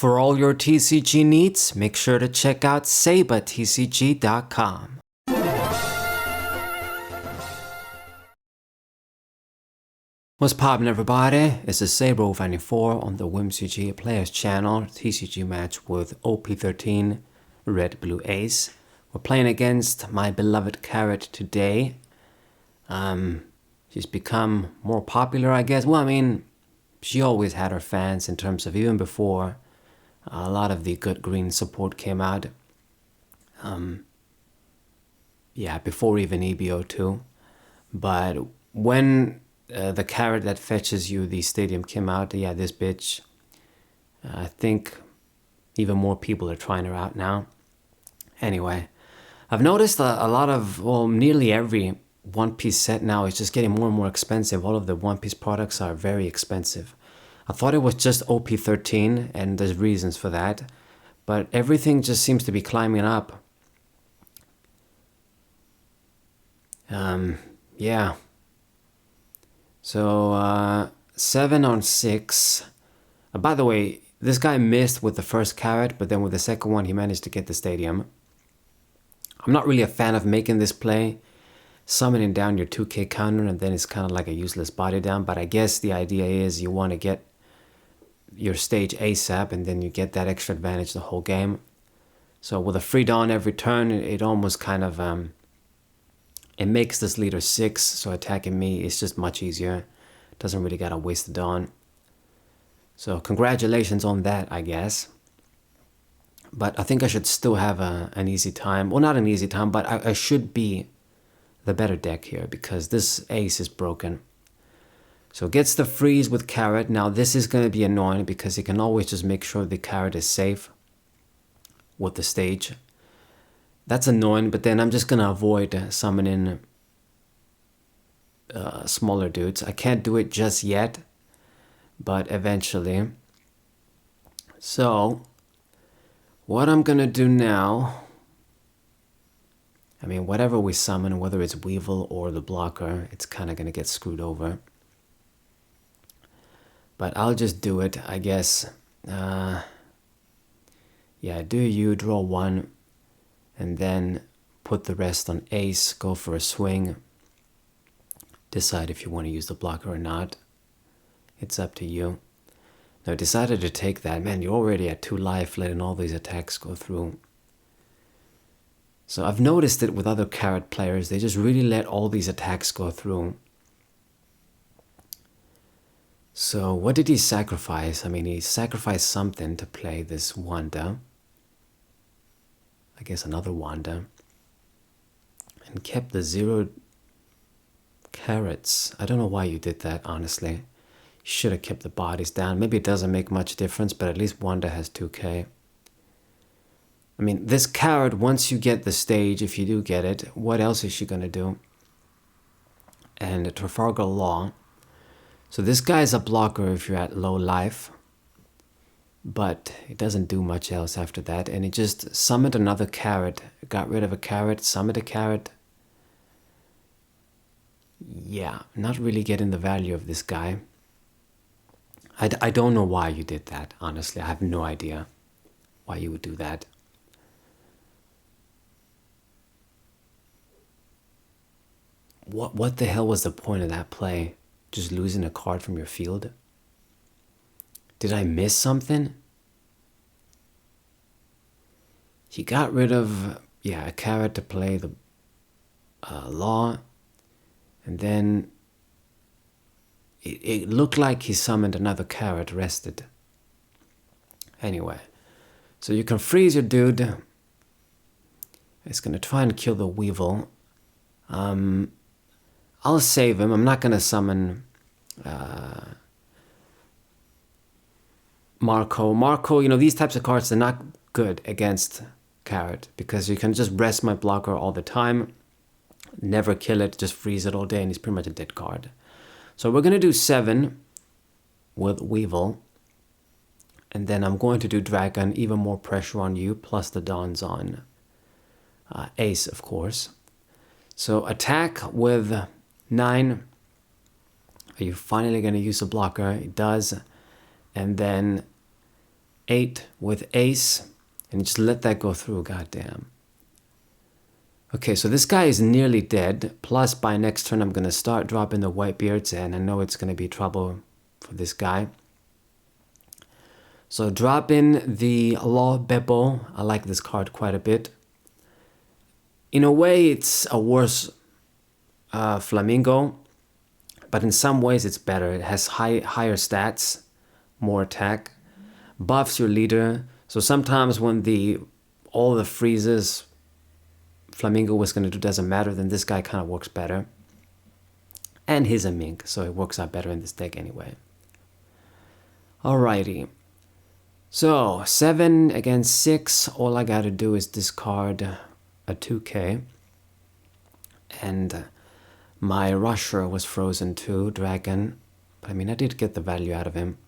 For all your TCG needs, make sure to check out sabatcg.com. What's poppin', everybody? It's the Saber94 on the WimCG Players channel. TCG match with OP13 Red Blue Ace. We're playing against my beloved Carrot today. She's become more popular, I guess. Well, I mean, she always had her fans in terms of even before a lot of the good green support came out. Yeah, before even EBO2. But when the Carrot that fetches you the stadium came out, yeah, this bitch, I think even more people are trying her out now. Anyway, I've noticed a lot of, well, nearly every One Piece set now is just getting more and more expensive. All of the One Piece products are very expensive. I thought it was just OP13, and there's reasons for that, but everything just seems to be climbing up. Yeah. So, 7 on 6. By the way, this guy missed with the first Carrot, but then with the second one, he managed to get the stadium. I'm not really a fan of making this play, summoning down your 2k counter, and then it's kind of like a useless body down, but I guess the idea is you want to get your stage ASAP, and then you get that extra advantage the whole game. So with a free Dawn every turn, it almost kind of, it makes this leader 6, so attacking me is just much easier. Doesn't really gotta waste the Dawn. So congratulations on that, I guess. But I think I should still have an easy time. Well, not an easy time, but I should be the better deck here because this ace is broken. So gets the freeze with Carrot. Now this is going to be annoying because you can always just make sure the Carrot is safe with the stage. That's annoying, but then I'm just going to avoid summoning smaller dudes. I can't do it just yet, but eventually. So what I'm going to do now, I mean, whatever we summon, whether it's Weevil or the blocker, it's kind of going to get screwed over. But I'll just do it, I guess. Yeah, do you draw 1 and then put the rest on ace, go for a swing. Decide if you want to use the blocker or not. It's up to you. Now I decided to take that. Man, you're already at 2 life, letting all these attacks go through. So I've noticed it with other Carrot players. They just really let all these attacks go through. So what did he sacrifice? I mean, he sacrificed something to play this Wanda. I guess another Wanda. And kept the 0 carrots. I don't know why you did that, honestly. You should have kept the bodies down. Maybe it doesn't make much difference, but at least Wanda has 2k. I mean, this Carrot, once you get the stage, if you do get it, what else is she going to do? And Trafalgar Law. So this guy's a blocker if you're at low life, but it doesn't do much else after that. And it just summoned another Carrot, got rid of a Carrot, summoned a Carrot. Yeah, not really getting the value of this guy. I don't know why you did that, honestly. I have no idea why you would do that. What the hell was the point of that play? Just losing a card from your field? Did I miss something? He got rid of, yeah, a Carrot to play the Law. And then it looked like he summoned another Carrot rested. Anyway, so you can freeze your dude. It's going to try and kill the Weevil. I'll save him. I'm not going to summon Marco. Marco, you know, these types of cards are not good against Carrot because you can just rest my blocker all the time, never kill it, just freeze it all day, and he's pretty much a dead card. So we're going to do 7 with Weevil, and then I'm going to do Dragon, even more pressure on you, plus the Dawn's on Ace, of course. So attack with 9. Are you finally going to use a blocker? It does. And then 8 with ace, and just let that go through, goddamn. Okay, so this guy is nearly dead, plus by next turn I'm going to start dropping the Whitebeards, and I know it's going to be trouble for this guy. So drop in the Law Beppo. I like this card quite a bit. In a way, it's a worse Flamingo, but in some ways it's better. It has higher stats, more attack, buffs your leader. So sometimes when all the freezes Flamingo was going to do doesn't matter, then this guy kind of works better. And he's a mink, so it works out better in this deck anyway. Alrighty. So 7 against 6, all I gotta do is discard a 2k. And my Rusher was frozen too, Dragon. But I mean, I did get the value out of him.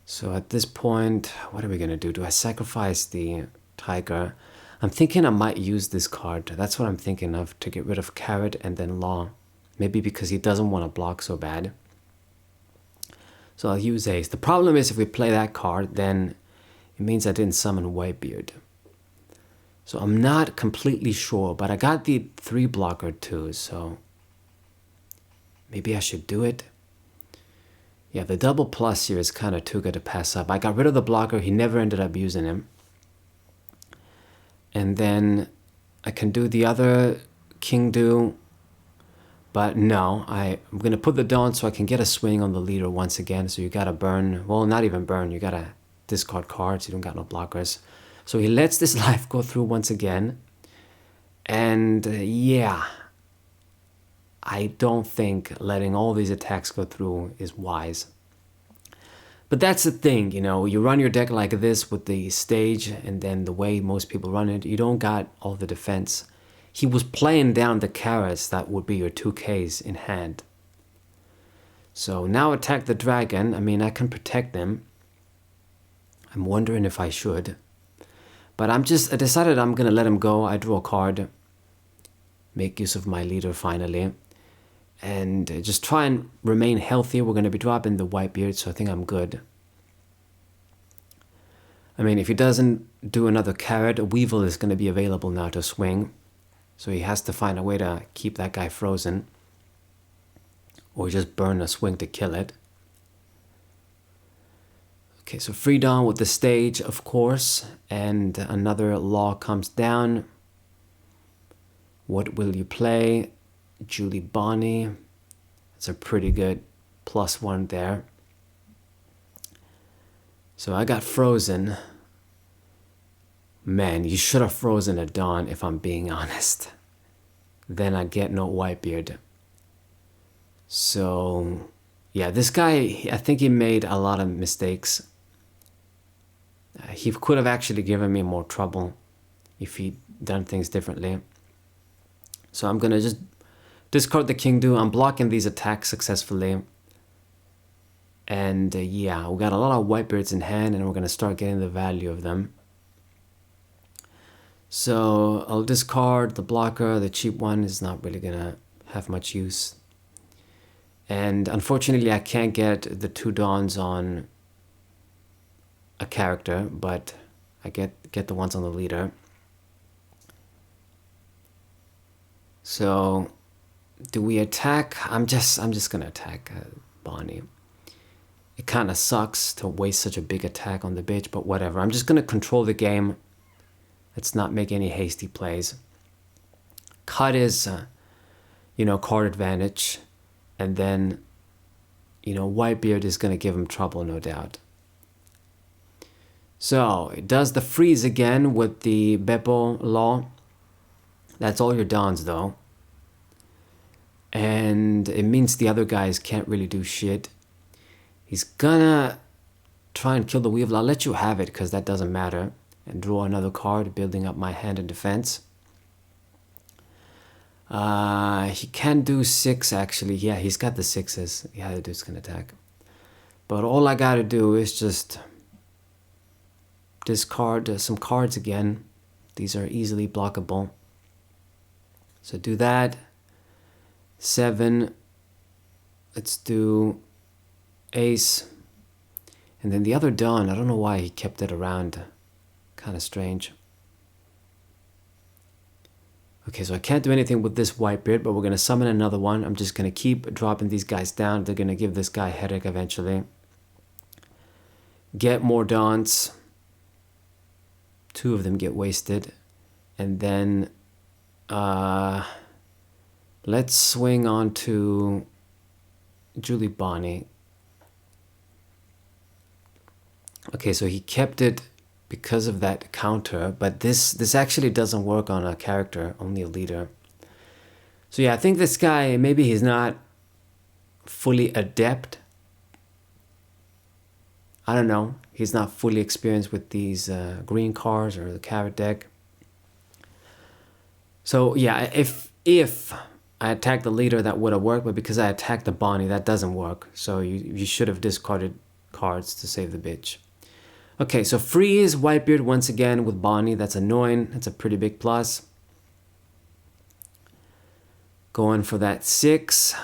So at this point, what are we gonna do? Do I sacrifice the Tiger? I'm thinking I might use this card. That's what I'm thinking of, to get rid of Carrot and then Law. Maybe because he doesn't want to block so bad. So I'll use Ace. The problem is if we play that card, then it means I didn't summon Whitebeard. So I'm not completely sure, but I got the 3 blocker too, so maybe I should do it. Yeah, the double plus here is kind of too good to pass up. I got rid of the blocker. He never ended up using him. And then I can do the other King Do. But no, I'm going to put the Dawn so I can get a swing on the leader once again. So you got to burn. Well, not even burn. You got to discard cards. You don't got no blockers. So he lets this life go through once again. And yeah, I don't think letting all these attacks go through is wise. But that's the thing, you know, you run your deck like this with the stage and then the way most people run it, you don't got all the defense. He was playing down the carrots that would be your 2Ks in hand. So now attack the dragon. I mean, I can protect them. I'm wondering if I should. But I decided I'm going to let him go. I drew a card. Make use of my leader finally. And just try and remain healthy. We're going to be dropping the Whitebeard, so I think I'm good. I mean, if he doesn't do another carrot, a Weevil is going to be available now to swing. So he has to find a way to keep that guy frozen. Or just burn a swing to kill it. Okay, so free Dawn with the stage, of course. And another Law comes down. What will you play? Julie Bonnie. That's a pretty good +1 there. So I got frozen. Man, you should have frozen a Dawn if I'm being honest. Then I'd get no Whitebeard. So yeah, this guy, I think he made a lot of mistakes. He could have actually given me more trouble if he'd done things differently. So I'm gonna just discard the King Do. I'm blocking these attacks successfully. And yeah, we got a lot of Whitebeards in hand and we're going to start getting the value of them. So I'll discard the blocker. The cheap one is not really going to have much use. And unfortunately, I can't get the 2 Dawns on a character, but I get the ones on the leader. So do we attack? I'm just gonna attack Bonnie. It kind of sucks to waste such a big attack on the bitch, but whatever. I'm just gonna control the game. Let's not make any hasty plays. Cut is, card advantage, and then, Whitebeard is gonna give him trouble, no doubt. So it does the freeze again with the Beppo Law. That's all your Dawns though. And it means the other guys can't really do shit. He's gonna try and kill the Weevil. I'll let you have it because that doesn't matter. And draw another card, building up my hand in defense. He can do 6 actually. Yeah, he's got the 6s. Yeah, the dude's gonna attack. But all I gotta do is just discard some cards again. These are easily blockable. So do that. 7. Let's do Ace. And then the other Dawn, I don't know why he kept it around. Kind of strange. Okay, so I can't do anything with this Whitebeard, but we're going to summon another one. I'm just going to keep dropping these guys down. They're going to give this guy a headache eventually. Get more Dawns. 2 of them get wasted. And then let's swing on to Julie Bonnie. Okay, so he kept it because of that counter, but this actually doesn't work on a character, only a leader. So yeah, I think this guy, maybe he's not fully adept. I don't know. He's not fully experienced with these green cards or the carrot deck. So yeah, if I attacked the leader, that would have worked, but because I attacked the Bonnie, that doesn't work. So you should have discarded cards to save the bitch. Okay, so freeze Whitebeard once again with Bonnie. That's annoying. That's a pretty big plus. Going for that 6.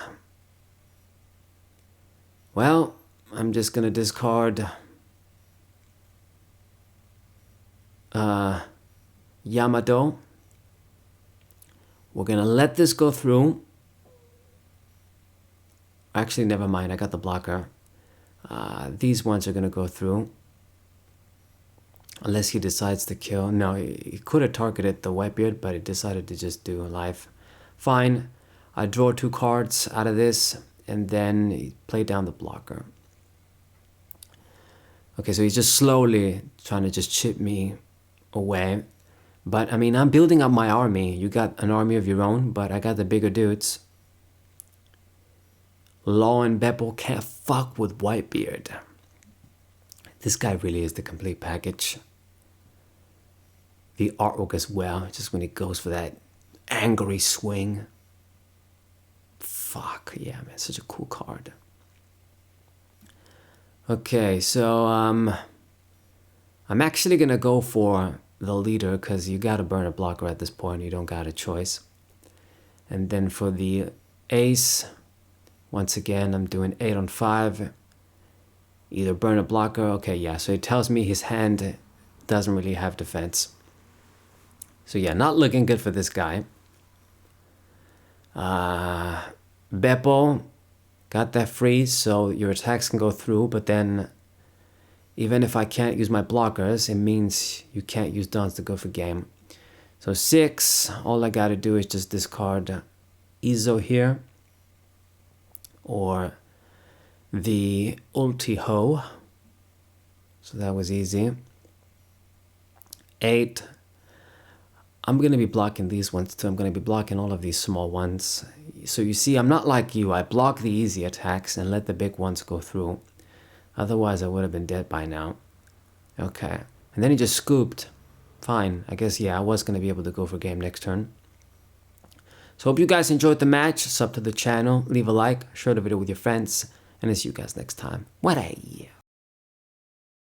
Well, I'm just going to discard Yamato. We're going to let this go through. Actually, never mind. I got the blocker. These ones are going to go through. Unless he decides to kill. No, he could have targeted the Whitebeard, but he decided to just do life. Fine. I draw 2 cards out of this, and then he played down the blocker. Okay, so he's just slowly trying to just chip me away. But, I mean, I'm building up my army. You got an army of your own, but I got the bigger dudes. Law and Beppo can't fuck with Whitebeard. This guy really is the complete package. The artwork as well, just when he goes for that angry swing. Fuck, yeah, man, such a cool card. Okay, so I'm actually gonna go for the leader because you gotta burn a blocker at this point. You don't got a choice. And then for the ace, once again, I'm doing 8 on 5. Either burn a blocker. Okay, yeah, so it tells me his hand doesn't really have defense. So yeah, not looking good for this guy. Beppo got that freeze, so your attacks can go through, but then even if I can't use my blockers, it means you can't use Dawns to go for game. So 6, all I gotta do is just discard Izo here, or the ulti ho. So that was easy. 8. I'm going to be blocking these ones too. I'm going to be blocking all of these small ones. So you see, I'm not like you. I block the easy attacks and let the big ones go through. Otherwise, I would have been dead by now. Okay. And then he just scooped. Fine. I guess, yeah, I was going to be able to go for game next turn. So hope you guys enjoyed the match. Sub to the channel. Leave a like. Share the video with your friends. And I'll see you guys next time. What a